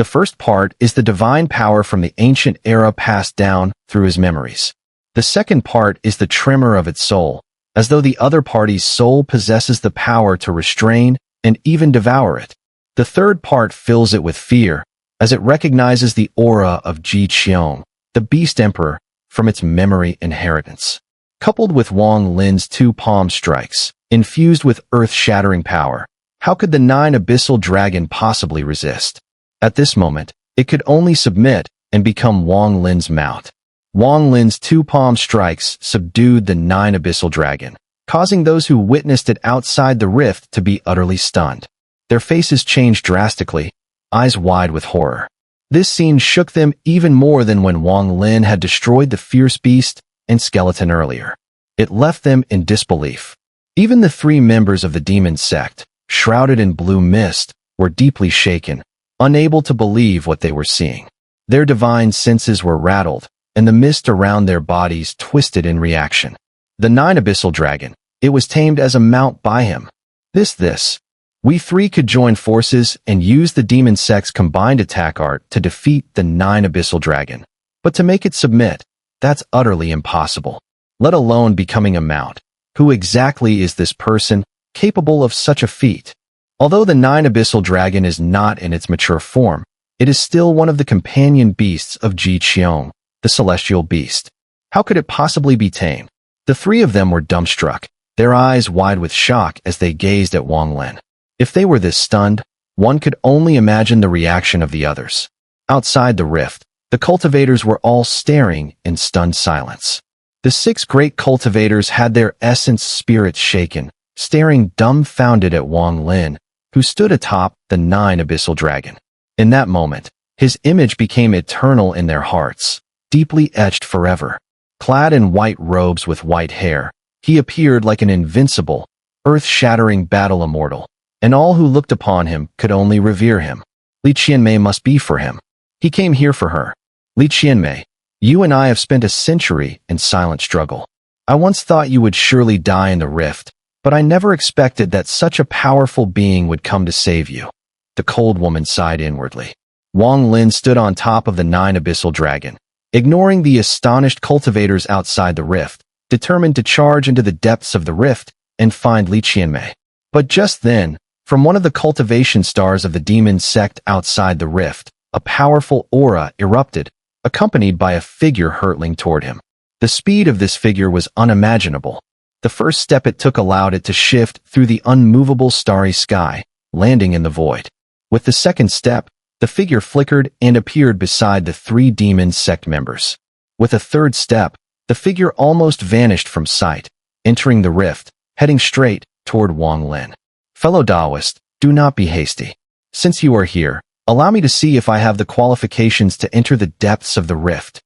The first part is the divine power from the ancient era passed down through his memories. The second part is the tremor of its soul, as though the other party's soul possesses the power to restrain and even devour it. The third part fills it with fear, as it recognizes the aura of Li Qianmei, the Beast Emperor, from its memory inheritance. Coupled with Wang Lin's 2 palm strikes, infused with earth-shattering power, how could the 9 Abyssal Dragon possibly resist? At this moment, it could only submit and become Wang Lin's mount. Wang Lin's 2 palm strikes subdued the 9 Abyssal Dragon, causing those who witnessed it outside the rift to be utterly stunned. Their faces changed drastically, eyes wide with horror. This scene shook them even more than when Wang Lin had destroyed the fierce beast and skeleton earlier. It left them in disbelief. Even the 3 members of the demon sect, shrouded in blue mist, were deeply shaken, unable to believe what they were seeing. Their divine senses were rattled, and the mist around their bodies twisted in reaction. The 9 Abyssal Dragon, it was tamed as a mount by him. We 3 could join forces and use the demon sect's combined attack art to defeat the 9 Abyssal Dragon. But to make it submit, that's utterly impossible. Let alone becoming a mount. Who exactly is this person capable of such a feat? Although the 9 Abyssal Dragon is not in its mature form, it is still one of the companion beasts of Li Qianmei, the celestial beast. How could it possibly be tamed? The 3 of them were dumbstruck, their eyes wide with shock as they gazed at Wang Lin. If they were this stunned, one could only imagine the reaction of the others. Outside the rift, the cultivators were all staring in stunned silence. The 6 great cultivators had their essence spirits shaken, staring dumbfounded at Wang Lin, who stood atop the 9 Abyssal Dragon. In that moment, his image became eternal in their hearts, deeply etched forever. Clad in white robes with white hair, he appeared like an invincible, earth-shattering battle immortal, and all who looked upon him could only revere him. Li Qianmei must be for him. He came here for her. Li Qianmei, you and I have spent a century in silent struggle. I once thought you would surely die in the rift, but I never expected that such a powerful being would come to save you. The cold woman sighed inwardly. Wang Lin stood on top of the 9 Abyssal Dragon, ignoring the astonished cultivators outside the rift, determined to charge into the depths of the rift and find Li Qianmei. But just then, from one of the cultivation stars of the demon sect outside the rift, a powerful aura erupted, accompanied by a figure hurtling toward him. The speed of this figure was unimaginable. The first step it took allowed it to shift through the unmovable starry sky, landing in the void. With the second step, the figure flickered and appeared beside the 3 demon sect members. With a third step, the figure almost vanished from sight, entering the rift, heading straight toward Wang Lin. Fellow Taoist, do not be hasty. Since you are here, allow me to see if I have the qualifications to enter the depths of the rift.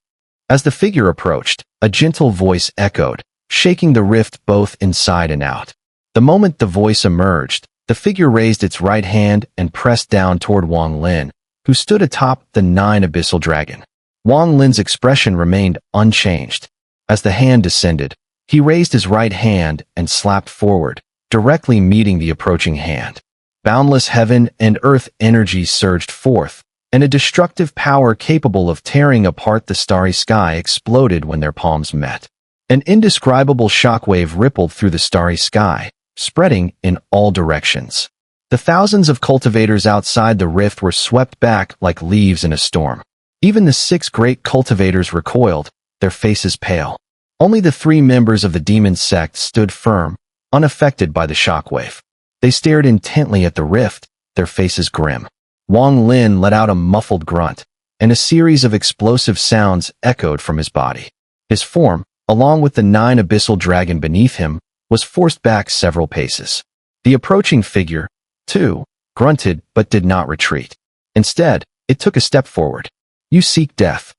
As the figure approached, a gentle voice echoed, shaking the rift both inside and out. The moment the voice emerged, the figure raised its right hand and pressed down toward Wang Lin, who stood atop the 9 Abyssal Dragon. Wang Lin's expression remained unchanged. As the hand descended, he raised his right hand and slapped forward, directly meeting the approaching hand. Boundless heaven and earth energy surged forth, and a destructive power capable of tearing apart the starry sky exploded when their palms met. An indescribable shockwave rippled through the starry sky, spreading in all directions. The thousands of cultivators outside the rift were swept back like leaves in a storm. Even the 6 great cultivators recoiled, their faces pale. Only the 3 members of the demon sect stood firm, unaffected by the shockwave. They stared intently at the rift, their faces grim. Wang Lin let out a muffled grunt, and a series of explosive sounds echoed from his body. His form, along with the 9 Abyssal Dragon beneath him, was forced back several paces. The approaching figure, too, grunted but did not retreat. Instead, it took a step forward. You seek death.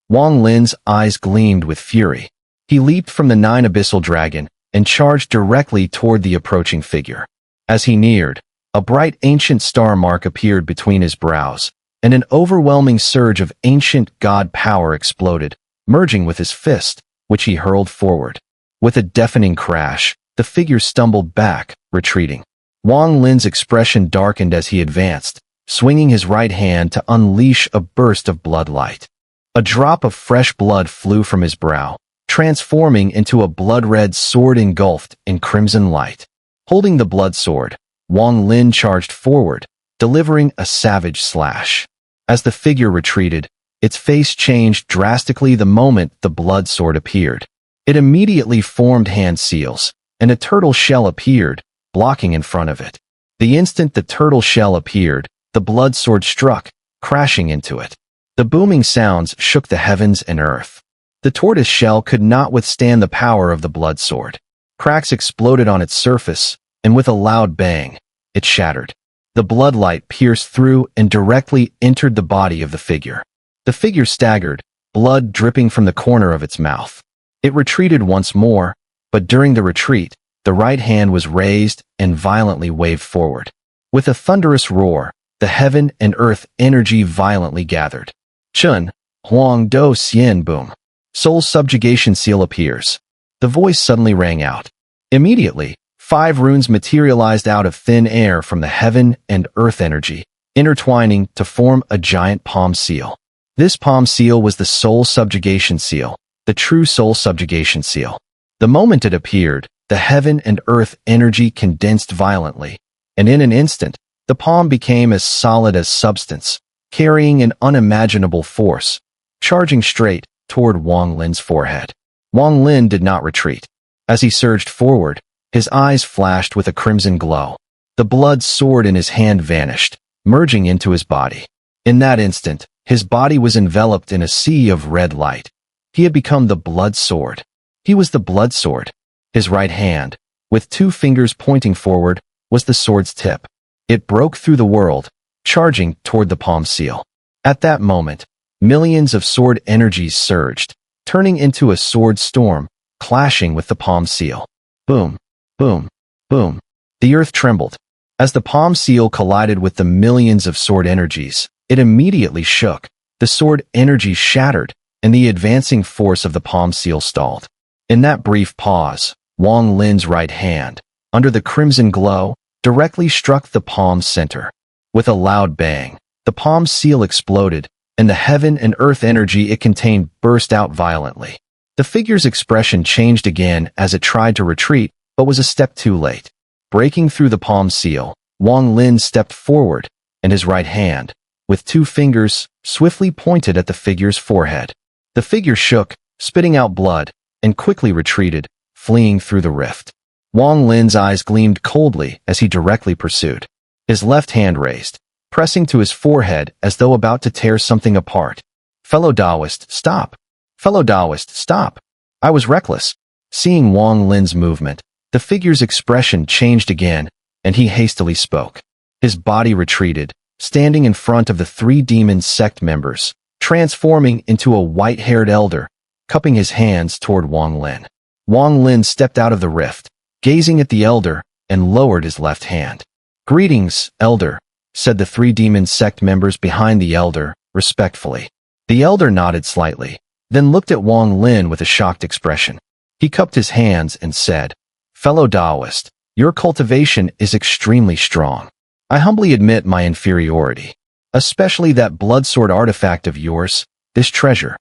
Wang Lin's eyes gleamed with fury. He leaped from the 9 Abyssal Dragon and charged directly toward the approaching figure. As he neared, a bright ancient star mark appeared between his brows, and an overwhelming surge of ancient god power exploded, merging with his fist, which he hurled forward. With a deafening crash, the figure stumbled back, retreating. Wang Lin's expression darkened as he advanced, swinging his right hand to unleash a burst of bloodlight. A drop of fresh blood flew from his brow, transforming into a blood-red sword engulfed in crimson light. Holding the blood sword, Wang Lin charged forward, delivering a savage slash. As the figure retreated, its face changed drastically the moment the blood sword appeared. It immediately formed hand seals, and a turtle shell appeared, blocking in front of it. The instant the turtle shell appeared, the blood sword struck, crashing into it. The booming sounds shook the heavens and earth. The tortoise shell could not withstand the power of the blood sword. Cracks exploded on its surface, and with a loud bang, it shattered. The bloodlight pierced through and directly entered the body of the figure. The figure staggered, blood dripping from the corner of its mouth. It retreated once more, but during the retreat, the right hand was raised and violently waved forward. With a thunderous roar, the heaven and earth energy violently gathered. Chun, Huang Do Xian Boom. Soul subjugation seal appears. The voice suddenly rang out. Immediately, 5 runes materialized out of thin air from the heaven and earth energy, intertwining to form a giant palm seal. This palm seal was the soul subjugation seal, the true soul subjugation seal. The moment it appeared, the heaven and earth energy condensed violently, and in an instant, the palm became as solid as substance, carrying an unimaginable force, charging straight toward Wang Lin's forehead. Wang Lin did not retreat. As he surged forward, his eyes flashed with a crimson glow. The blood sword in his hand vanished, merging into his body. In that instant, his body was enveloped in a sea of red light. He had become the blood sword. He was the blood sword. His right hand, with 2 fingers pointing forward, was the sword's tip. It broke through the world, charging toward the palm seal. At that moment, millions of sword energies surged, turning into a sword storm, clashing with the palm seal. Boom, boom, boom. The earth trembled. As the palm seal collided with the millions of sword energies, it immediately shook. The sword energy shattered, and the advancing force of the palm seal stalled. In that brief pause, Wang Lin's right hand, under the crimson glow, directly struck the palm's center. With a loud bang, the palm seal exploded, and the heaven and earth energy it contained burst out violently. The figure's expression changed again as it tried to retreat, but was a step too late. Breaking through the palm seal, Wang Lin stepped forward, and his right hand, with 2 fingers, swiftly pointed at the figure's forehead. The figure shook, spitting out blood, and quickly retreated, fleeing through the rift. Wang Lin's eyes gleamed coldly as he directly pursued. His left hand raised, pressing to his forehead as though about to tear something apart. "Fellow Taoist, stop! Fellow Taoist, stop!" I was reckless. Seeing Wang Lin's movement, the figure's expression changed again, and he hastily spoke. His body retreated, standing in front of the 3 demon sect members, transforming into a white-haired elder, cupping his hands toward Wang Lin. Wang Lin stepped out of the rift, gazing at the elder, and lowered his left hand. "Greetings, elder," said the 3 demon sect members behind the elder, respectfully. The elder nodded slightly, then looked at Wang Lin with a shocked expression. He cupped his hands and said, "Fellow Taoist, your cultivation is extremely strong. I humbly admit my inferiority, especially that blood sword artifact of yours, this treasure."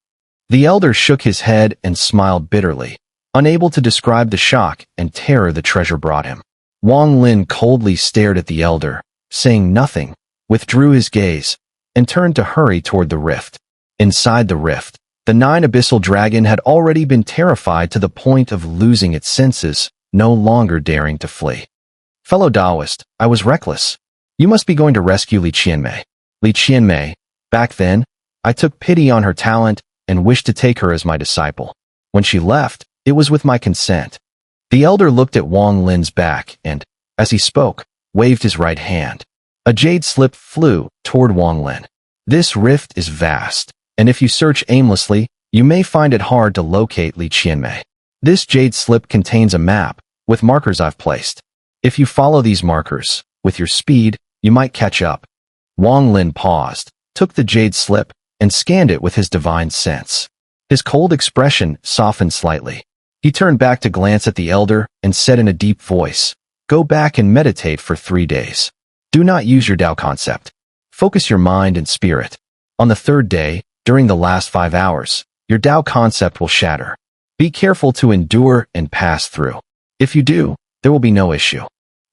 The elder shook his head and smiled bitterly, unable to describe the shock and terror the treasure brought him. Wang Lin coldly stared at the elder, saying nothing, withdrew his gaze, and turned to hurry toward the rift. Inside the rift, the 9 abyssal dragon had already been terrified to the point of losing its senses, no longer daring to flee. "Fellow Taoist, I was reckless. You must be going to rescue Li Qianmei." Li Qianmei, back then, I took pity on her talent and wished to take her as my disciple. When she left, it was with my consent. The elder looked at Wang Lin's back and, as he spoke, waved his right hand. A jade slip flew toward Wang Lin. "This rift is vast, and if you search aimlessly, you may find it hard to locate Li Qianmei. This jade slip contains a map, with markers I've placed. If you follow these markers, with your speed, you might catch up." Wang Lin paused, took the jade slip, and scanned it with his divine sense. His cold expression softened slightly. He turned back to glance at the elder and said in a deep voice, "Go back and meditate for 3 days. Do not use your Tao concept." Focus your mind and spirit. On the third day, during the last 5 hours, your Tao concept will shatter. Be careful to endure and pass through. If you do, there will be no issue.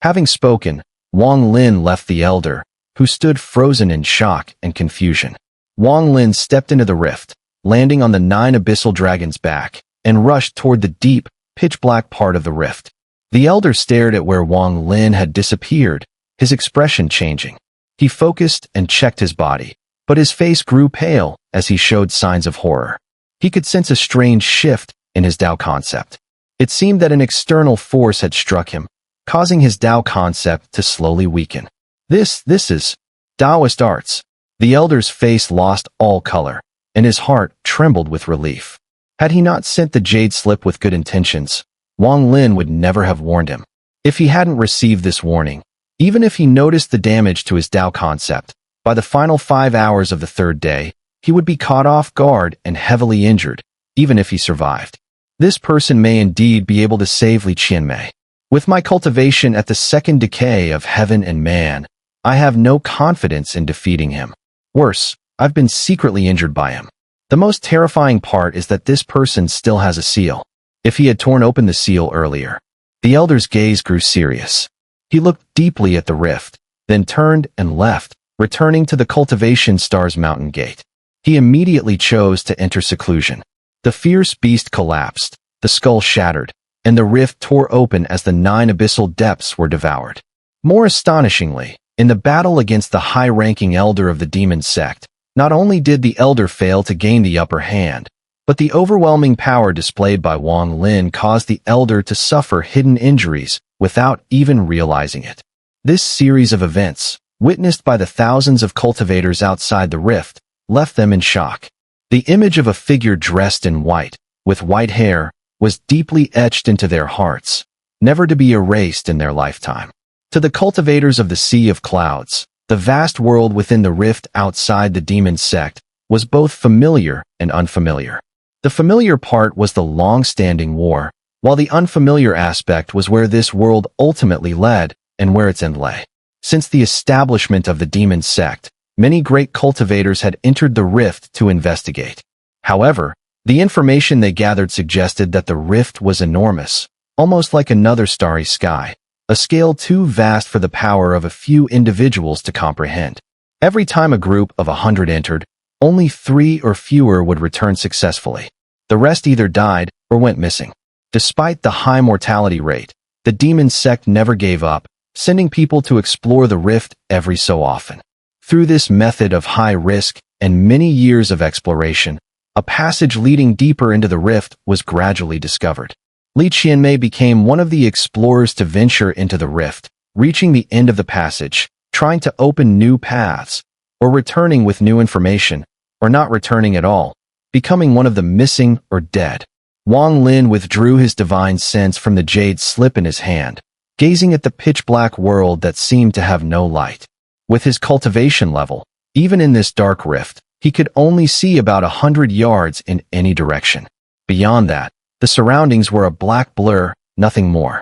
Having spoken, Wang Lin left the elder, who stood frozen in shock and confusion. Wang Lin stepped into the rift, landing on the 9 abyssal dragons' back, and rushed toward the deep, pitch-black part of the rift. The elder stared at where Wang Lin had disappeared, his expression changing. He focused and checked his body, but his face grew pale as he showed signs of horror. He could sense a strange shift in his Tao concept. It seemed that an external force had struck him, causing his Tao concept to slowly weaken. This is Taoist arts. The elder's face lost all color, and his heart trembled with relief. Had he not sent the jade slip with good intentions, Wang Lin would never have warned him. If he hadn't received this warning, even if he noticed the damage to his Tao concept, by the final 5 hours of the third day, he would be caught off guard and heavily injured, even if he survived. This person may indeed be able to save Li Qianmei. With my cultivation at the second decay of heaven and man, I have no confidence in defeating him. Worse, I've been secretly injured by him. The most terrifying part is that this person still has a seal. If he had torn open the seal earlier, the elder's gaze grew serious. He looked deeply at the rift, then turned and left, returning to the cultivation star's mountain gate. He immediately chose to enter seclusion. The fierce beast collapsed, the skull shattered, and the rift tore open as the 9 abyssal depths were devoured. More astonishingly, in the battle against the high-ranking elder of the demon sect, not only did the elder fail to gain the upper hand, but the overwhelming power displayed by Wang Lin caused the elder to suffer hidden injuries without even realizing it. This series of events, witnessed by the thousands of cultivators outside the rift, left them in shock. The image of a figure dressed in white, with white hair, was deeply etched into their hearts, never to be erased in their lifetime. To the cultivators of the Sea of Clouds, the vast world within the rift outside the demon sect was both familiar and unfamiliar. The familiar part was the long-standing war, while the unfamiliar aspect was where this world ultimately led and where its end lay. Since the establishment of the demon sect, many great cultivators had entered the rift to investigate. However, the information they gathered suggested that the rift was enormous, almost like another starry sky, a scale too vast for the power of a few individuals to comprehend. Every time a group of 100 entered, only 3 or fewer would return successfully. The rest either died or went missing. Despite the high mortality rate, the demon sect never gave up, sending people to explore the rift every so often. Through this method of high risk and many years of exploration, a passage leading deeper into the rift was gradually discovered. Li Qianmei became one of the explorers to venture into the rift, reaching the end of the passage, trying to open new paths, or returning with new information, or not returning at all, becoming one of the missing or dead. Wang Lin withdrew his divine sense from the jade slip in his hand, gazing at the pitch-black world that seemed to have no light. With his cultivation level, even in this dark rift, he could only see about 100 yards in any direction. Beyond that, the surroundings were a black blur, nothing more.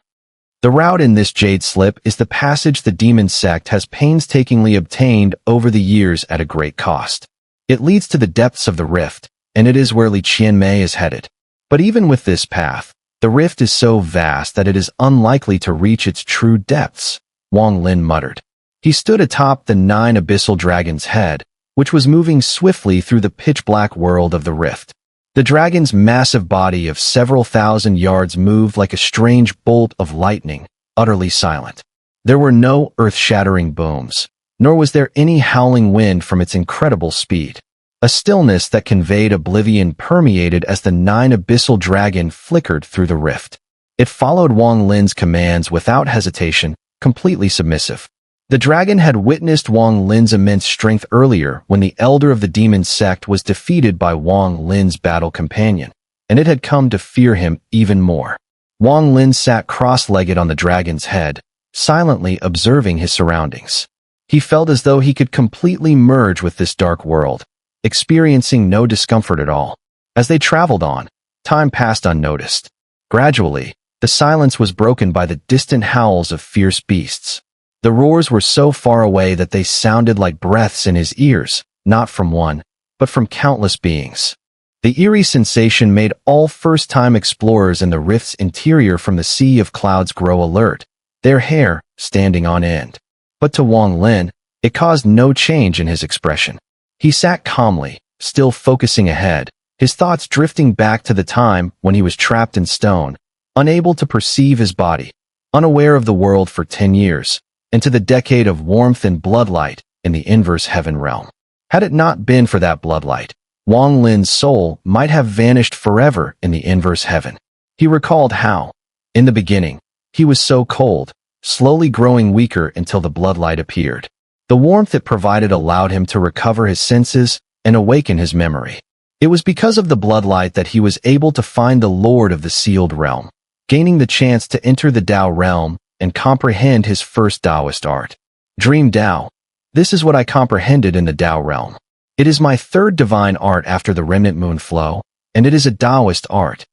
The route in this jade slip is the passage the demon sect has painstakingly obtained over the years at a great cost. It leads to the depths of the rift, and it is where Li Qianmei is headed. But even with this path, the rift is so vast that it is unlikely to reach its true depths, Wang Lin muttered. He stood atop the 9 abyssal dragon's head, which was moving swiftly through the pitch-black world of the rift. The dragon's massive body of several thousand yards moved like a strange bolt of lightning, utterly silent. There were no earth-shattering booms, nor was there any howling wind from its incredible speed. A stillness that conveyed oblivion permeated as the 9 abyssal dragon flickered through the rift. It followed Wang Lin's commands without hesitation, completely submissive. The dragon had witnessed Wang Lin's immense strength earlier when the elder of the demon sect was defeated by Wang Lin's battle companion, and it had come to fear him even more. Wang Lin sat cross-legged on the dragon's head, silently observing his surroundings. He felt as though he could completely merge with this dark world, experiencing no discomfort at all. As they traveled on, time passed unnoticed. Gradually, the silence was broken by the distant howls of fierce beasts. The roars were so far away that they sounded like breaths in his ears, not from one, but from countless beings. The eerie sensation made all first-time explorers in the rift's interior from the sea of clouds grow alert, their hair standing on end. But to Wang Lin, it caused no change in his expression. He sat calmly, still focusing ahead, his thoughts drifting back to the time when he was trapped in stone, unable to perceive his body, unaware of the world for 10 years, and to the decade of warmth and bloodlight in the inverse heaven realm. Had it not been for that bloodlight, Wang Lin's soul might have vanished forever in the inverse heaven. He recalled how, in the beginning, he was so cold, slowly growing weaker until the bloodlight appeared. The warmth it provided allowed him to recover his senses and awaken his memory. It was because of the bloodlight that he was able to find the Lord of the Sealed Realm, gaining the chance to enter the Tao realm and comprehend his first Taoist art. Dream Tao. This is what I comprehended in the Tao realm. It is my third divine art after the remnant moon flow, and it is a Taoist art.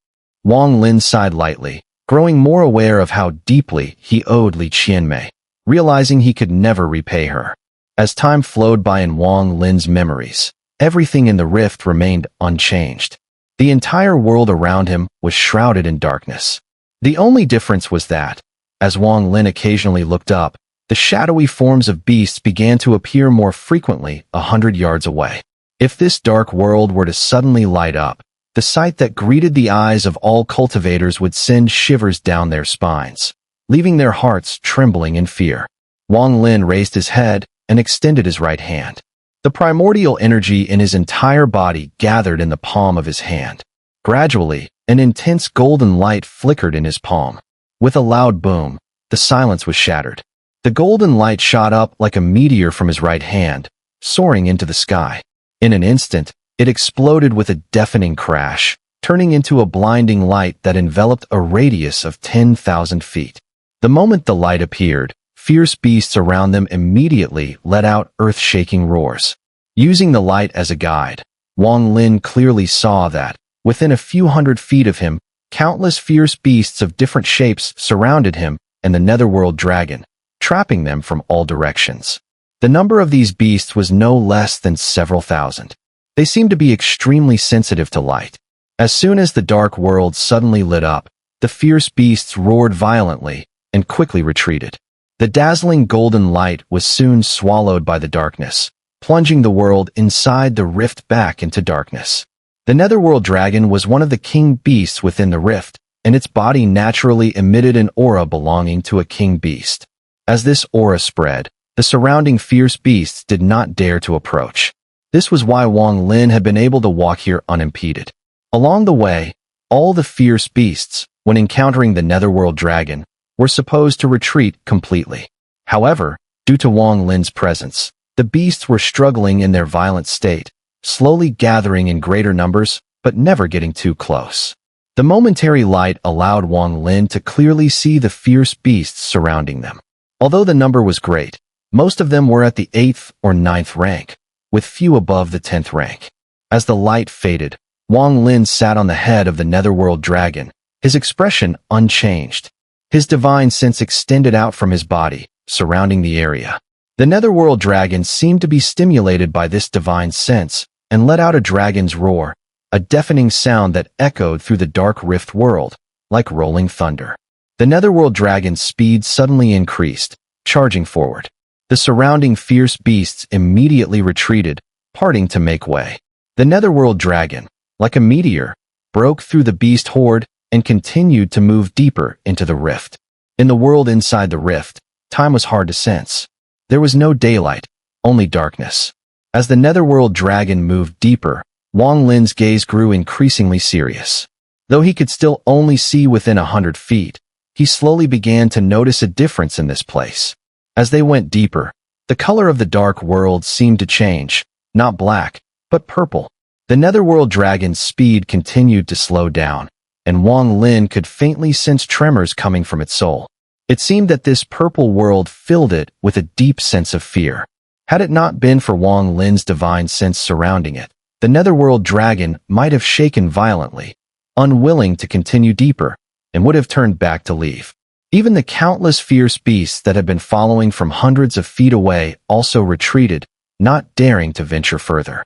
Wang Lin sighed lightly, growing more aware of how deeply he owed Li Qianmei, realizing he could never repay her. As time flowed by in Wang Lin's memories, everything in the rift remained unchanged. The entire world around him was shrouded in darkness. The only difference was that, as Wang Lin occasionally looked up, the shadowy forms of beasts began to appear more frequently 100 yards away. If this dark world were to suddenly light up, the sight that greeted the eyes of all cultivators would send shivers down their spines, leaving their hearts trembling in fear. Wang Lin raised his head and extended his right hand. The primordial energy in his entire body gathered in the palm of his hand. Gradually, an intense golden light flickered in his palm. With a loud boom, the silence was shattered. The golden light shot up like a meteor from his right hand, soaring into the sky. In an instant, it exploded with a deafening crash, turning into a blinding light that enveloped a radius of 10,000 feet. The moment the light appeared, fierce beasts around them immediately let out earth-shaking roars. Using the light as a guide, Wang Lin clearly saw that, within a few hundred feet of him, countless fierce beasts of different shapes surrounded him and the netherworld dragon, trapping them from all directions. The number of these beasts was no less than several thousand. They seemed to be extremely sensitive to light. As soon as the dark world suddenly lit up, the fierce beasts roared violently and quickly retreated. The dazzling golden light was soon swallowed by the darkness, plunging the world inside the rift back into darkness. The netherworld dragon was one of the king beasts within the rift, and its body naturally emitted an aura belonging to a king beast. As this aura spread, the surrounding fierce beasts did not dare to approach. This was why Wang Lin had been able to walk here unimpeded. Along the way, all the fierce beasts, when encountering the netherworld dragon, were supposed to retreat completely. However, due to Wang Lin's presence, the beasts were struggling in their violent state, slowly gathering in greater numbers, but never getting too close. The momentary light allowed Wang Lin to clearly see the fierce beasts surrounding them. Although the number was great, most of them were at the 8th or 9th rank, with few above the 10th rank. As the light faded, Wang Lin sat on the head of the netherworld dragon, his expression unchanged. His divine sense extended out from his body, surrounding the area. The netherworld dragon seemed to be stimulated by this divine sense and let out a dragon's roar, a deafening sound that echoed through the dark rift world, like rolling thunder. The netherworld dragon's speed suddenly increased, charging forward. The surrounding fierce beasts immediately retreated, parting to make way. The netherworld dragon, like a meteor, broke through the beast horde and continued to move deeper into the rift. In the world inside the rift, time was hard to sense. There was no daylight, only darkness. As the netherworld dragon moved deeper, Wang Lin's gaze grew increasingly serious. Though he could still only see within 100 feet, he slowly began to notice a difference in this place. As they went deeper, the color of the dark world seemed to change, not black, but purple. The netherworld dragon's speed continued to slow down, and Wang Lin could faintly sense tremors coming from its soul. It seemed that this purple world filled it with a deep sense of fear. Had it not been for Wang Lin's divine sense surrounding it, the netherworld dragon might have shaken violently, unwilling to continue deeper, and would have turned back to leave. Even the countless fierce beasts that had been following from hundreds of feet away also retreated, not daring to venture further.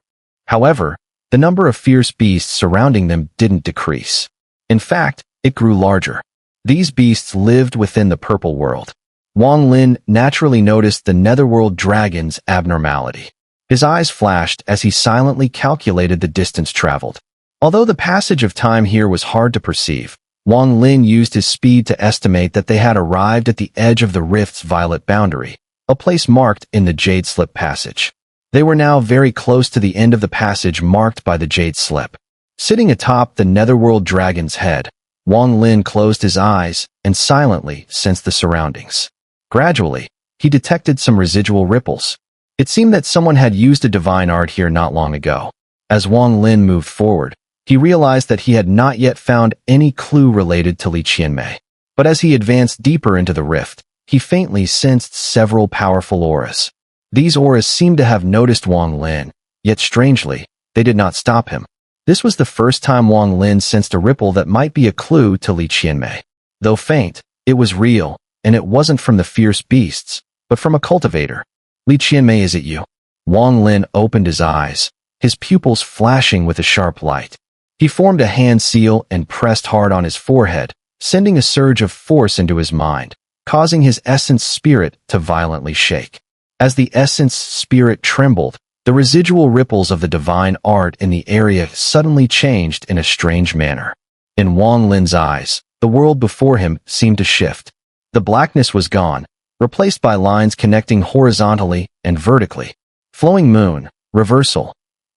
However, the number of fierce beasts surrounding them didn't decrease. In fact, it grew larger. These beasts lived within the purple world. Wang Lin naturally noticed the netherworld dragon's abnormality. His eyes flashed as he silently calculated the distance traveled. Although the passage of time here was hard to perceive, Wang Lin used his speed to estimate that they had arrived at the edge of the rift's violet boundary, a place marked in the Jade Slip passage. They were now very close to the end of the passage marked by the Jade Slip. Sitting atop the netherworld dragon's head, Wang Lin closed his eyes and silently sensed the surroundings. Gradually, he detected some residual ripples. It seemed that someone had used a divine art here not long ago. As Wang Lin moved forward, he realized that he had not yet found any clue related to Li Qianmei. But as he advanced deeper into the rift, he faintly sensed several powerful auras. These auras seemed to have noticed Wang Lin, yet strangely, they did not stop him. This was the first time Wang Lin sensed a ripple that might be a clue to Li Qianmei. Though faint, it was real, and it wasn't from the fierce beasts, but from a cultivator. Li Qianmei, is it you? Wang Lin opened his eyes, his pupils flashing with a sharp light. He formed a hand seal and pressed hard on his forehead, sending a surge of force into his mind, causing his essence spirit to violently shake. As the essence spirit trembled, the residual ripples of the divine art in the area suddenly changed in a strange manner. In Wang Lin's eyes, the world before him seemed to shift. The blackness was gone, replaced by lines connecting horizontally and vertically. Flowing moon, reversal.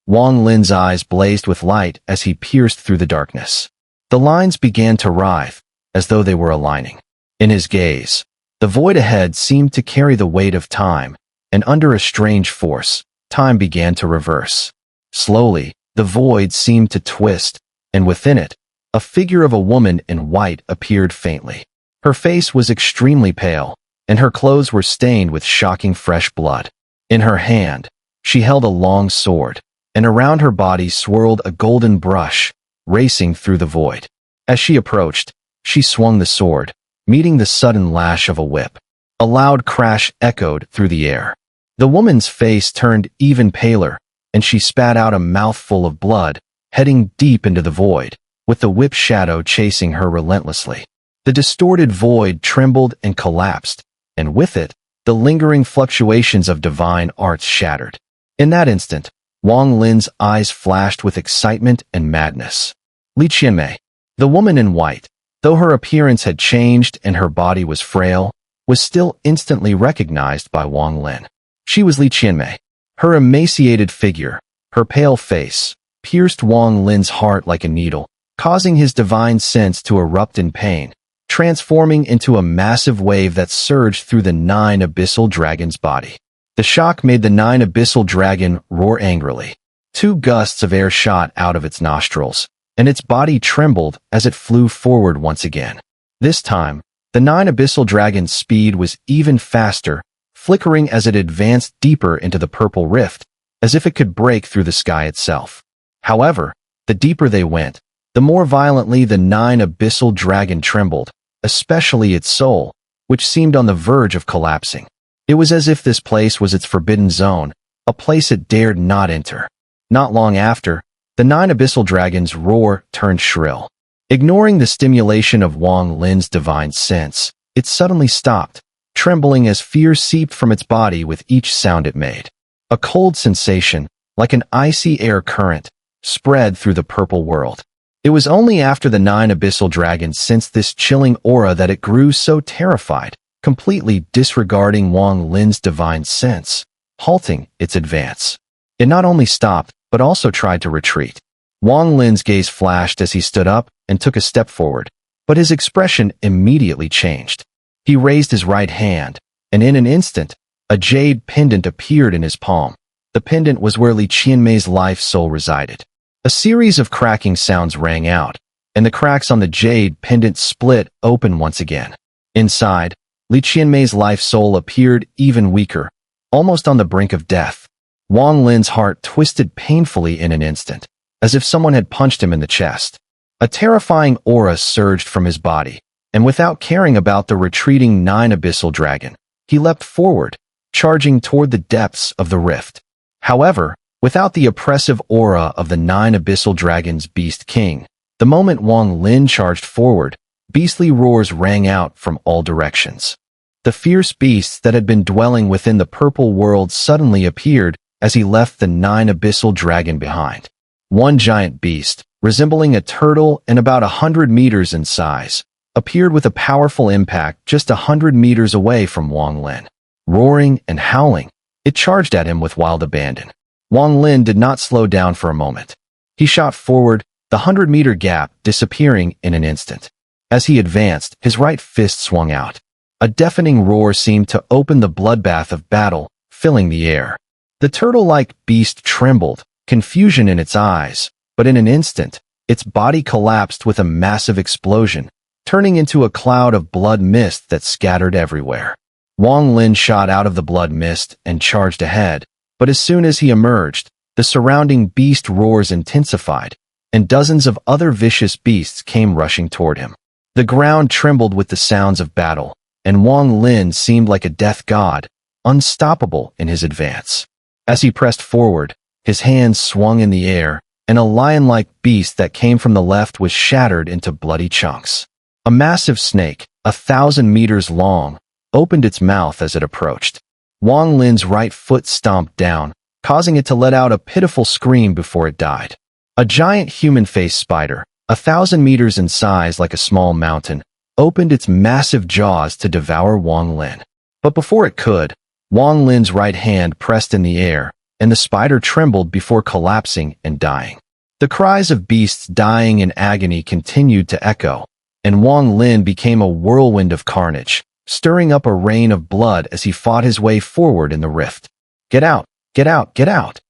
Wang Lin's eyes blazed with light as he pierced through the darkness. The lines began to writhe, as though they were aligning. In his gaze, the void ahead seemed to carry the weight of time, and under a strange force, time began to reverse. Slowly, the void seemed to twist, and within it, a figure of a woman in white appeared faintly. Her face was extremely pale, and her clothes were stained with shocking fresh blood. In her hand, she held a long sword, and around her body swirled a golden brush, racing through the void. As she approached, she swung the sword, meeting the sudden lash of a whip. A loud crash echoed through the air. The woman's face turned even paler, and she spat out a mouthful of blood, heading deep into the void, with the whip shadow chasing her relentlessly. The distorted void trembled and collapsed, and with it, the lingering fluctuations of divine arts shattered. In that instant, Wang Lin's eyes flashed with excitement and madness. Li Qianmei, the woman in white, though her appearance had changed and her body was frail, was still instantly recognized by Wang Lin. She was Li Qianmei. Her emaciated figure, her pale face, pierced Wang Lin's heart like a needle, causing his divine sense to erupt in pain, transforming into a massive wave that surged through the 9 abyssal dragon's body. The shock made the 9 abyssal dragon roar angrily. 2 gusts of air shot out of its nostrils, and its body trembled as it flew forward once again. This time, the 9 abyssal dragon's speed was even faster, flickering as it advanced deeper into the purple rift, as if it could break through the sky itself. However, the deeper they went, the more violently the 9 abyssal dragon trembled, especially its soul, which seemed on the verge of collapsing. It was as if this place was its forbidden zone, a place it dared not enter. Not long after, the 9 abyssal dragon's roar turned shrill. Ignoring the stimulation of Wang Lin's divine sense, it suddenly stopped, trembling as fear seeped from its body with each sound it made. A cold sensation, like an icy air current, spread through the purple world. It was only after the 9 abyssal dragons sensed this chilling aura that it grew so terrified, completely disregarding Wang Lin's divine sense, halting its advance. It not only stopped, but also tried to retreat. Wang Lin's gaze flashed as he stood up and took a step forward, but his expression immediately changed. He raised his right hand, and in an instant, a jade pendant appeared in his palm. The pendant was where Li Qianmei's life soul resided. A series of cracking sounds rang out, and the cracks on the jade pendant split open once again. Inside, Li Qianmei's life soul appeared even weaker, almost on the brink of death. Wang Lin's heart twisted painfully in an instant, as if someone had punched him in the chest. A terrifying aura surged from his body, and without caring about the retreating 9 Abyssal Dragon, he leapt forward, charging toward the depths of the rift. However, without the oppressive aura of the 9 Abyssal Dragon's Beast King, the moment Wang Lin charged forward, beastly roars rang out from all directions. The fierce beasts that had been dwelling within the purple world suddenly appeared as he left the 9 Abyssal Dragon behind. One giant beast, resembling a turtle and about 100 meters in size, appeared with a powerful impact just 100 meters away from Wang Lin. Roaring and howling, it charged at him with wild abandon. Wang Lin did not slow down for a moment. He shot forward, the 100-meter gap disappearing in an instant. As he advanced, his right fist swung out. A deafening roar seemed to open the bloodbath of battle, filling the air. The turtle-like beast trembled, confusion in its eyes, but in an instant, its body collapsed with a massive explosion, turning into a cloud of blood mist that scattered everywhere. Wang Lin shot out of the blood mist and charged ahead, but as soon as he emerged, the surrounding beast roars intensified, and dozens of other vicious beasts came rushing toward him. The ground trembled with the sounds of battle, and Wang Lin seemed like a death god, unstoppable in his advance. As he pressed forward, his hands swung in the air, and a lion-like beast that came from the left was shattered into bloody chunks. A massive snake, 1,000 meters long, opened its mouth as it approached. Wang Lin's right foot stomped down, causing it to let out a pitiful scream before it died. A giant human-faced spider, 1,000 meters in size like a small mountain, opened its massive jaws to devour Wang Lin. But before it could, Wang Lin's right hand pressed in the air, and the spider trembled before collapsing and dying. The cries of beasts dying in agony continued to echo, and Wang Lin became a whirlwind of carnage, stirring up a rain of blood as he fought his way forward in the rift. "Get out! Get out! Get out!"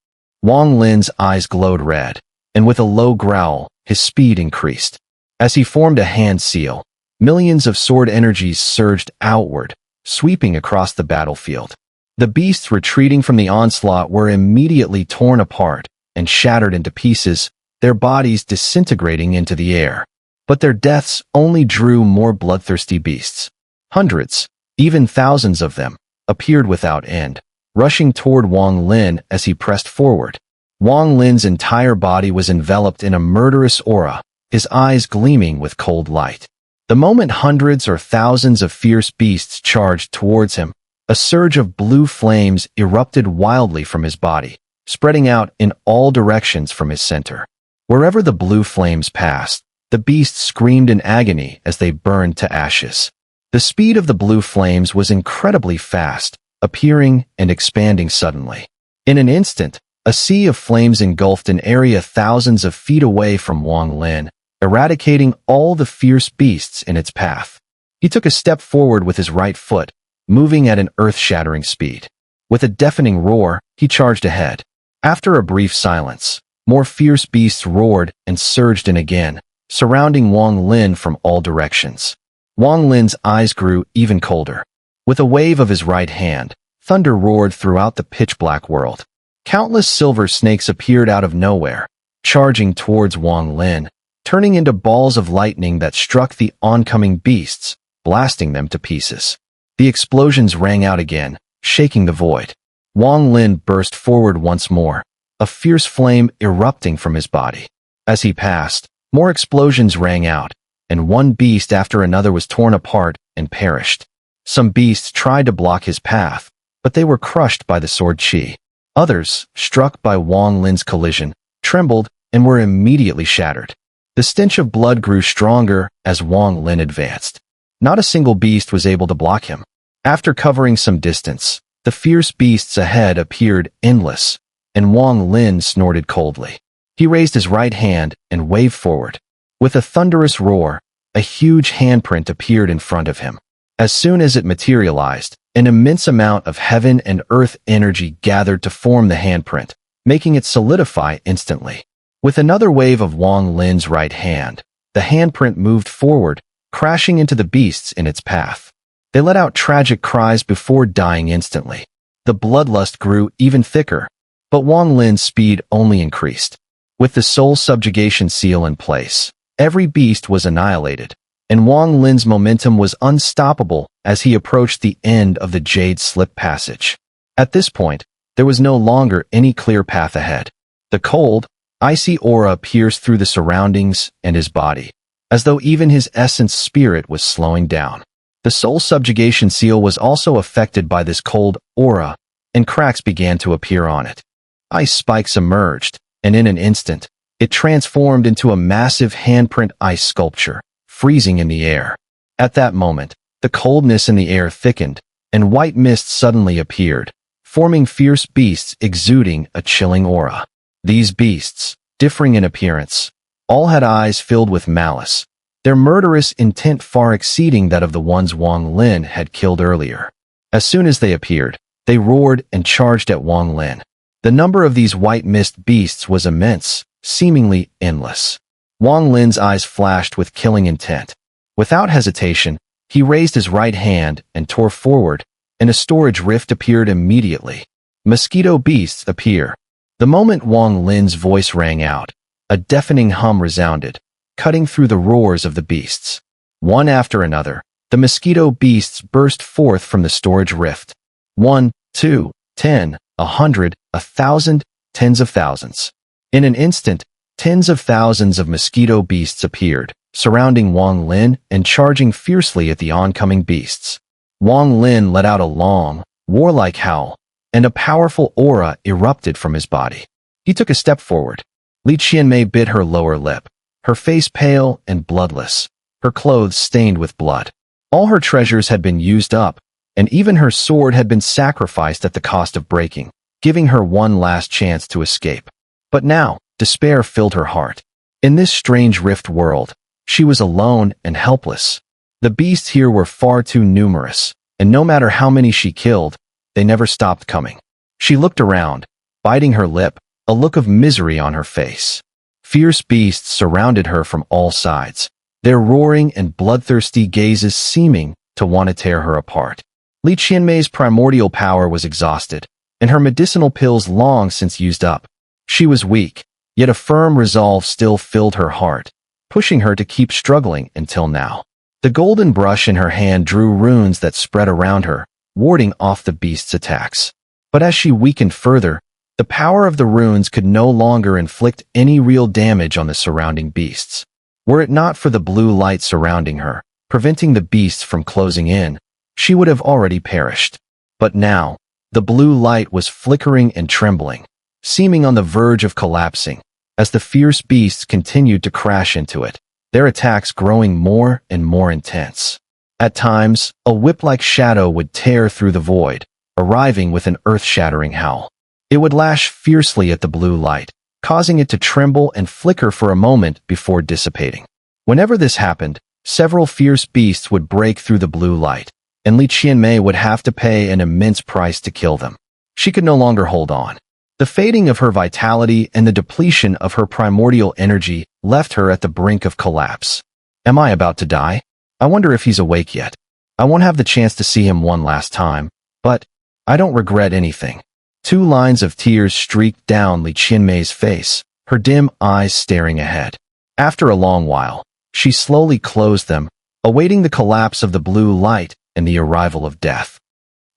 Wang Lin's eyes glowed red, and with a low growl, his speed increased. As he formed a hand seal, millions of sword energies surged outward, sweeping across the battlefield. The beasts retreating from the onslaught were immediately torn apart and shattered into pieces, their bodies disintegrating into the air. But their deaths only drew more bloodthirsty beasts. Hundreds, even thousands of them, appeared without end, rushing toward Wang Lin as he pressed forward. Wang Lin's entire body was enveloped in a murderous aura, his eyes gleaming with cold light. The moment hundreds or thousands of fierce beasts charged towards him, a surge of blue flames erupted wildly from his body, spreading out in all directions from his center. Wherever the blue flames passed, the beasts screamed in agony as they burned to ashes. The speed of the blue flames was incredibly fast, appearing and expanding suddenly. In an instant, a sea of flames engulfed an area thousands of feet away from Wang Lin, eradicating all the fierce beasts in its path. He took a step forward with his right foot, moving at an earth-shattering speed. With a deafening roar, he charged ahead. After a brief silence, more fierce beasts roared and surged in again, surrounding Wang Lin from all directions. Wang Lin's eyes grew even colder. With a wave of his right hand, thunder roared throughout the pitch-black world. Countless silver snakes appeared out of nowhere, charging towards Wang Lin, turning into balls of lightning that struck the oncoming beasts, blasting them to pieces. The explosions rang out again, shaking the void. Wang Lin burst forward once more, a fierce flame erupting from his body. As he passed, more explosions rang out, and one beast after another was torn apart and perished. Some beasts tried to block his path, but they were crushed by the sword chi. Others, struck by Wang Lin's collision, trembled and were immediately shattered. The stench of blood grew stronger as Wang Lin advanced. Not a single beast was able to block him. After covering some distance, the fierce beasts ahead appeared endless, and Wang Lin snorted coldly. He raised his right hand and waved forward. With a thunderous roar, a huge handprint appeared in front of him. As soon as it materialized, an immense amount of heaven and earth energy gathered to form the handprint, making it solidify instantly. With another wave of Wang Lin's right hand, the handprint moved forward, crashing into the beasts in its path. They let out tragic cries before dying instantly. The bloodlust grew even thicker, but Wang Lin's speed only increased. With the soul subjugation seal in place, every beast was annihilated, and Wang Lin's momentum was unstoppable as he approached the end of the Jade Slip Passage. At this point, there was no longer any clear path ahead. The cold, icy aura pierced through the surroundings and his body, as though even his essence spirit was slowing down. The soul subjugation seal was also affected by this cold aura, and cracks began to appear on it. Ice spikes emerged, and in an instant, it transformed into a massive handprint ice sculpture, freezing in the air. At that moment, the coldness in the air thickened, and white mist suddenly appeared, forming fierce beasts exuding a chilling aura. These beasts, differing in appearance, all had eyes filled with malice, their murderous intent far exceeding that of the ones Wang Lin had killed earlier. As soon as they appeared, they roared and charged at Wang Lin. The number of these white mist beasts was immense, seemingly endless. Wang Lin's eyes flashed with killing intent. Without hesitation, he raised his right hand and tore forward, and a storage rift appeared immediately. Mosquito beasts appear. The moment Wang Lin's voice rang out, a deafening hum resounded, cutting through the roars of the beasts. One after another, the mosquito beasts burst forth from the storage rift. 1, 2, 10, 100, 1,000, tens of thousands. In an instant, tens of thousands of mosquito beasts appeared, surrounding Wang Lin and charging fiercely at the oncoming beasts. Wang Lin let out a long, warlike howl, and a powerful aura erupted from his body. He took a step forward. Li Qianmei bit her lower lip, her face pale and bloodless, her clothes stained with blood. All her treasures had been used up, and even her sword had been sacrificed at the cost of breaking, giving her one last chance to escape. But now, despair filled her heart. In this strange rift world, she was alone and helpless. The beasts here were far too numerous, and no matter how many she killed, they never stopped coming. She looked around, biting her lip, a look of misery on her face. Fierce beasts surrounded her from all sides, their roaring and bloodthirsty gazes seeming to want to tear her apart. Li Qianmei's primordial power was exhausted, and her medicinal pills long since used up. She was weak, yet a firm resolve still filled her heart, pushing her to keep struggling until now. The golden brush in her hand drew runes that spread around her, warding off the beast's attacks. But as she weakened further, the power of the runes could no longer inflict any real damage on the surrounding beasts. Were it not for the blue light surrounding her, preventing the beasts from closing in, she would have already perished. But now, the blue light was flickering and trembling, seeming on the verge of collapsing, as the fierce beasts continued to crash into it, their attacks growing more and more intense. At times, a whip-like shadow would tear through the void, arriving with an earth-shattering howl. It would lash fiercely at the blue light, causing it to tremble and flicker for a moment before dissipating. Whenever this happened, several fierce beasts would break through the blue light, and Li Qianmei would have to pay an immense price to kill them. She could no longer hold on. The fading of her vitality and the depletion of her primordial energy left her at the brink of collapse. Am I about to die? I wonder if he's awake yet. I won't have the chance to see him one last time, but I don't regret anything. 2 lines of tears streaked down Li Qianmei's face, her dim eyes staring ahead. After a long while, she slowly closed them, awaiting the collapse of the blue light and the arrival of death.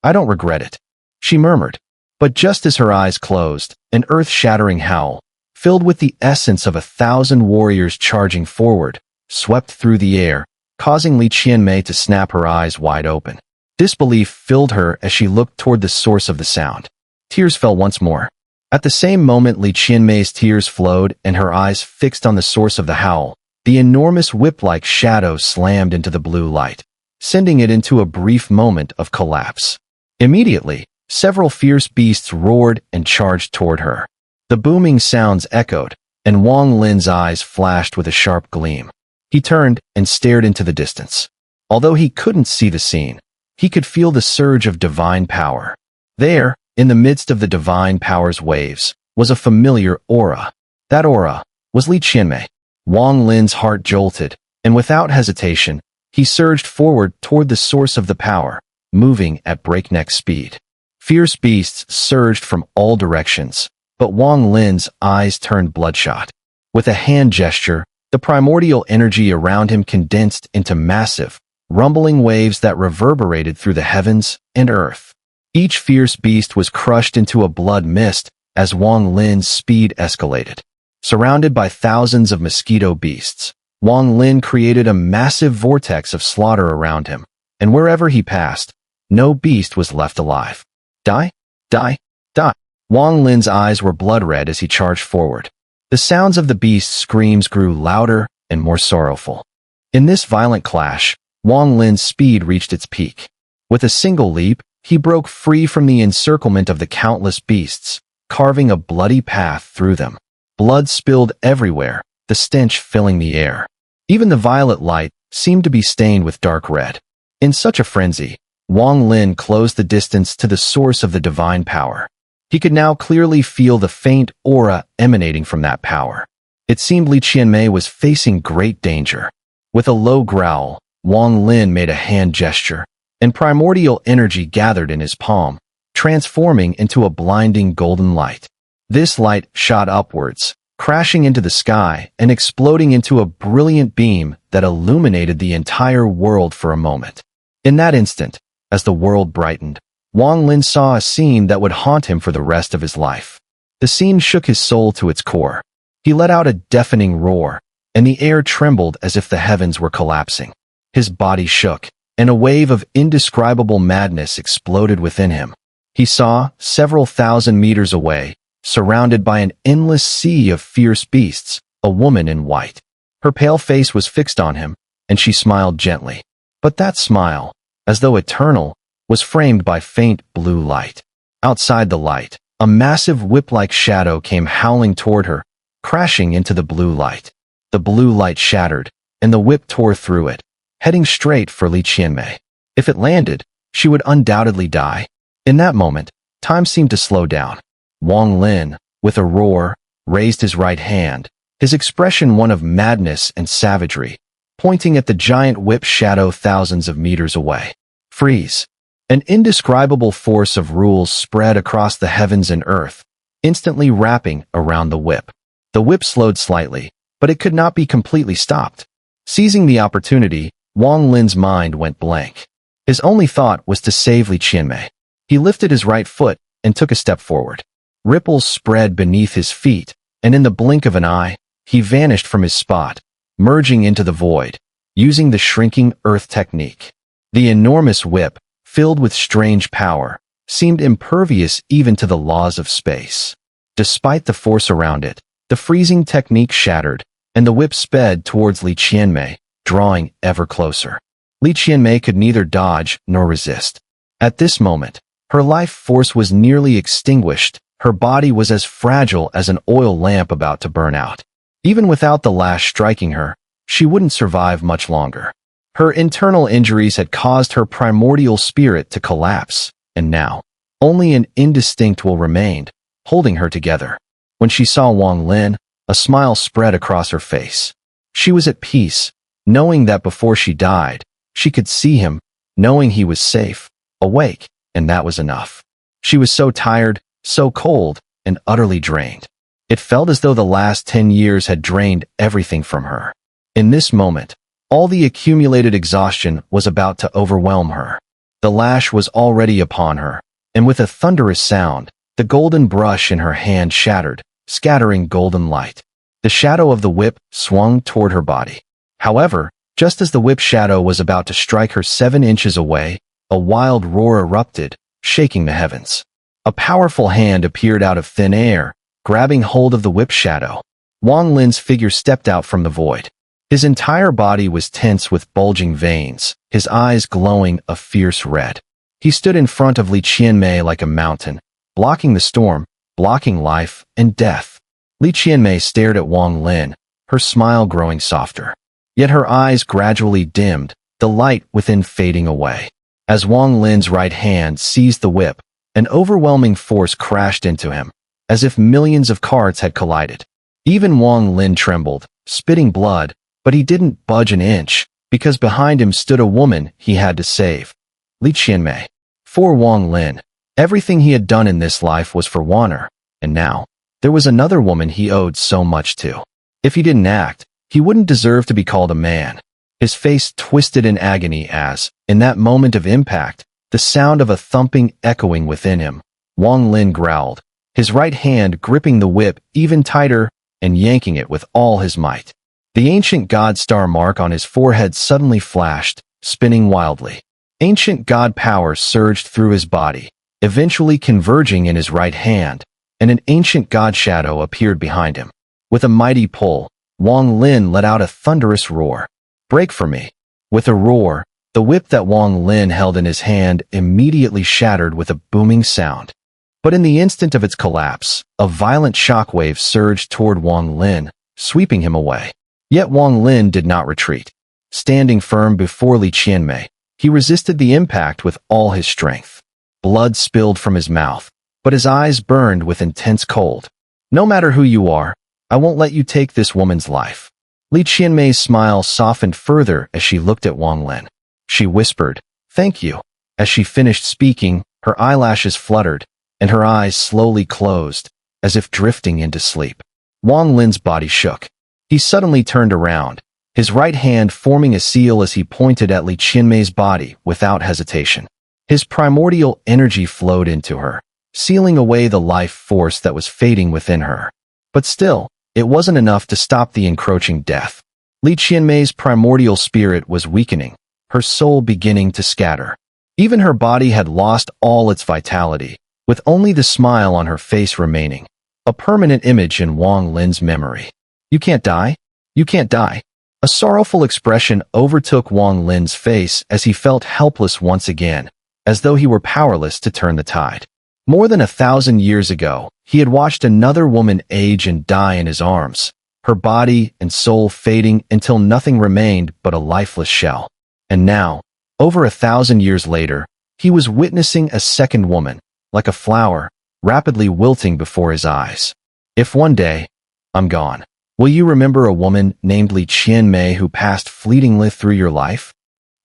I don't regret it, she murmured. But just as her eyes closed, an earth-shattering howl, filled with the essence of 1,000 warriors charging forward, swept through the air, causing Li Qianmei to snap her eyes wide open. Disbelief filled her as she looked toward the source of the sound. Tears fell once more. At the same moment Li Qianmei's tears flowed and her eyes fixed on the source of the howl, the enormous whip-like shadow slammed into the blue light, sending it into a brief moment of collapse. Immediately, several fierce beasts roared and charged toward her. The booming sounds echoed, and Wang Lin's eyes flashed with a sharp gleam. He turned and stared into the distance. Although he couldn't see the scene, he could feel the surge of divine power. There, in the midst of the divine power's waves, was a familiar aura. That aura was Li Qianmei. Wang Lin's heart jolted, and without hesitation, he surged forward toward the source of the power, moving at breakneck speed. Fierce beasts surged from all directions, but Wang Lin's eyes turned bloodshot. With a hand gesture, The primordial energy around him condensed into massive, rumbling waves that reverberated through the heavens and earth. Each fierce beast was crushed into a blood mist as Wang Lin's speed escalated. Surrounded by thousands of mosquito beasts, Wang Lin created a massive vortex of slaughter around him, and wherever he passed, no beast was left alive. Die, die, die. Wang Lin's eyes were blood red as he charged forward. The sounds of the beast's screams grew louder and more sorrowful. In this violent clash, Wang Lin's speed reached its peak. With a single leap, he broke free from the encirclement of the countless beasts, carving a bloody path through them. Blood spilled everywhere, the stench filling the air. Even the violet light seemed to be stained with dark red. In such a frenzy, Wang Lin closed the distance to the source of the divine power. He could now clearly feel the faint aura emanating from that power. It seemed Li Qianmei was facing great danger. With a low growl, Wang Lin made a hand gesture, and primordial energy gathered in his palm, transforming into a blinding golden light. This light shot upwards, crashing into the sky and exploding into a brilliant beam that illuminated the entire world for a moment. In that instant, as the world brightened, Wang Lin saw a scene that would haunt him for the rest of his life. The scene shook his soul to its core. He let out a deafening roar, and the air trembled as if the heavens were collapsing. His body shook, and a wave of indescribable madness exploded within him. He saw, several thousand meters away, surrounded by an endless sea of fierce beasts, a woman in white. Her pale face was fixed on him, and she smiled gently. But that smile, as though eternal, was framed by faint blue light. Outside the light, a massive whip-like shadow came howling toward her, crashing into the blue light. The blue light shattered, and the whip tore through it, heading straight for Li Qianmei. If it landed, she would undoubtedly die. In that moment, time seemed to slow down. Wang Lin, with a roar, raised his right hand, his expression one of madness and savagery, pointing at the giant whip shadow thousands of meters away. Freeze! An indescribable force of rules spread across the heavens and earth, instantly wrapping around the whip. The whip slowed slightly, but it could not be completely stopped. Seizing the opportunity, Wang Lin's mind went blank. His only thought was to save Li Qianmei. He lifted his right foot and took a step forward. Ripples spread beneath his feet, and in the blink of an eye, he vanished from his spot, merging into the void, using the shrinking earth technique. The enormous whip, filled with strange power, seemed impervious even to the laws of space. Despite the force around it, the freezing technique shattered, and the whip sped towards Li Qianmei, drawing ever closer. Li Qianmei could neither dodge nor resist. At this moment, her life force was nearly extinguished. Her body was as fragile as an oil lamp about to burn out. Even without the lash striking her, she wouldn't survive much longer. Her internal injuries had caused her primordial spirit to collapse, and now, only an indistinct will remained, holding her together. When she saw Wang Lin, a smile spread across her face. She was at peace, knowing that before she died, she could see him, knowing he was safe, awake, and that was enough. She was so tired, so cold, and utterly drained. It felt as though the last 10 years had drained everything from her. In this moment, all the accumulated exhaustion was about to overwhelm her. The lash was already upon her, and with a thunderous sound, the golden brush in her hand shattered, scattering golden light. The shadow of the whip swung toward her body. However, just as the whip shadow was about to strike her 7 inches away, a wild roar erupted, shaking the heavens. A powerful hand appeared out of thin air, grabbing hold of the whip shadow. Wang Lin's figure stepped out from the void. His entire body was tense with bulging veins, his eyes glowing a fierce red. He stood in front of Li Qianmei like a mountain, blocking the storm, blocking life and death. Li Qianmei stared at Wang Lin, her smile growing softer. Yet her eyes gradually dimmed, the light within fading away. As Wang Lin's right hand seized the whip, an overwhelming force crashed into him, as if millions of carts had collided. Even Wang Lin trembled, spitting blood, but he didn't budge an inch, because behind him stood a woman he had to save. Li Qianmei. For Wang Lin, everything he had done in this life was for Xun'er, and now, there was another woman he owed so much to. If he didn't act, He wouldn't deserve to be called a man. His face twisted in agony as, in that moment of impact, the sound of a thumping echoing within him. Wang Lin growled, his right hand gripping the whip even tighter and yanking it with all his might. The ancient god star mark on his forehead suddenly flashed, spinning wildly. Ancient god power surged through his body, eventually converging in his right hand, and an ancient god shadow appeared behind him. With a mighty pull, Wang Lin let out a thunderous roar. "Break for me." With a roar, the whip that Wang Lin held in his hand immediately shattered with a booming sound. But in the instant of its collapse, a violent shockwave surged toward Wang Lin, sweeping him away. Yet Wang Lin did not retreat. Standing firm before Li Qianmei, he resisted the impact with all his strength. Blood spilled from his mouth, but his eyes burned with intense cold. "No matter who you are, I won't let you take this woman's life." Li Qianmei's smile softened further as she looked at Wang Lin. She whispered, "Thank you." As she finished speaking, her eyelashes fluttered, and her eyes slowly closed, as if drifting into sleep. Wang Lin's body shook. He suddenly turned around, his right hand forming a seal as he pointed at Li Qianmei's body without hesitation. His primordial energy flowed into her, sealing away the life force that was fading within her. But still, it wasn't enough to stop the encroaching death. Li Qianmei's primordial spirit was weakening, her soul beginning to scatter. Even her body had lost all its vitality, with only the smile on her face remaining, a permanent image in Wang Lin's memory. "You can't die? You can't die." A sorrowful expression overtook Wang Lin's face as he felt helpless once again, as though he were powerless to turn the tide. More than 1,000 years ago, he had watched another woman age and die in his arms, her body and soul fading until nothing remained but a lifeless shell. And now, over 1,000 years later, he was witnessing a second woman, like a flower, rapidly wilting before his eyes. "If one day I'm gone, will you remember a woman named Li Qianmei who passed fleetingly through your life?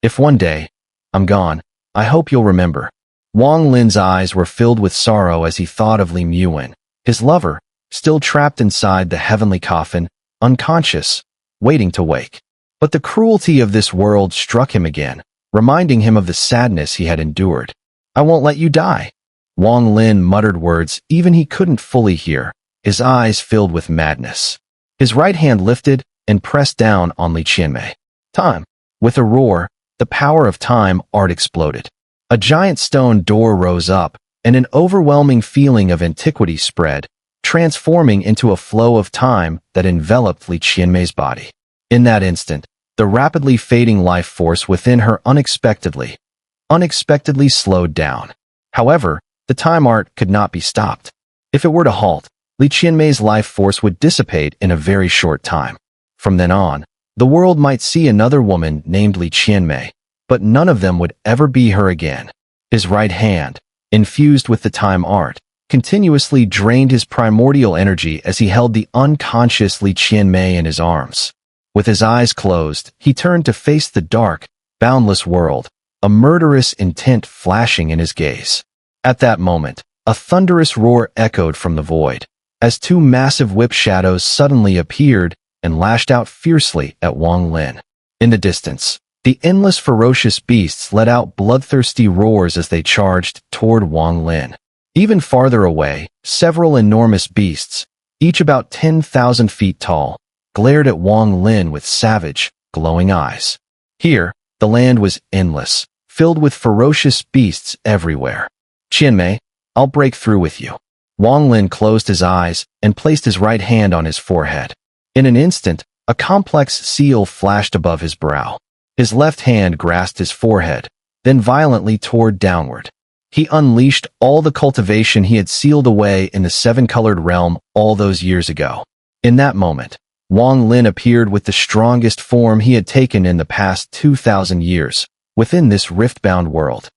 If one day I'm gone, I hope you'll remember." Wang Lin's eyes were filled with sorrow as he thought of Li Muin, his lover, still trapped inside the heavenly coffin, unconscious, waiting to wake. But the cruelty of this world struck him again, reminding him of the sadness he had endured. "I won't let you die." Wang Lin muttered words even he couldn't fully hear, his eyes filled with madness. His right hand lifted and pressed down on Li Qianmei. "Time." With a roar, the power of time art exploded. A giant stone door rose up, and an overwhelming feeling of antiquity spread, transforming into a flow of time that enveloped Li Qianmei's body. In that instant, the rapidly fading life force within her unexpectedly slowed down. However, the time art could not be stopped. If it were to halt, Li Qianmei's life force would dissipate in a very short time. From then on, the world might see another woman named Li Qianmei, but none of them would ever be her again. His right hand, infused with the time art, continuously drained his primordial energy as he held the unconscious Li Qianmei in his arms. With his eyes closed, he turned to face the dark, boundless world, a murderous intent flashing in his gaze. At that moment, a thunderous roar echoed from the void, as two massive whip shadows suddenly appeared and lashed out fiercely at Wang Lin. In the distance, the endless ferocious beasts let out bloodthirsty roars as they charged toward Wang Lin. Even farther away, several enormous beasts, each about 10,000 feet tall, glared at Wang Lin with savage, glowing eyes. Here, the land was endless, filled with ferocious beasts everywhere. "Qianmei, I'll break through with you." Wang Lin closed his eyes and placed his right hand on his forehead. In an instant, a complex seal flashed above his brow. His left hand grasped his forehead, then violently tore downward. He unleashed all the cultivation he had sealed away in the seven-colored realm all those years ago. In that moment, Wang Lin appeared with the strongest form he had taken in the past 2,000 years, within this rift-bound world.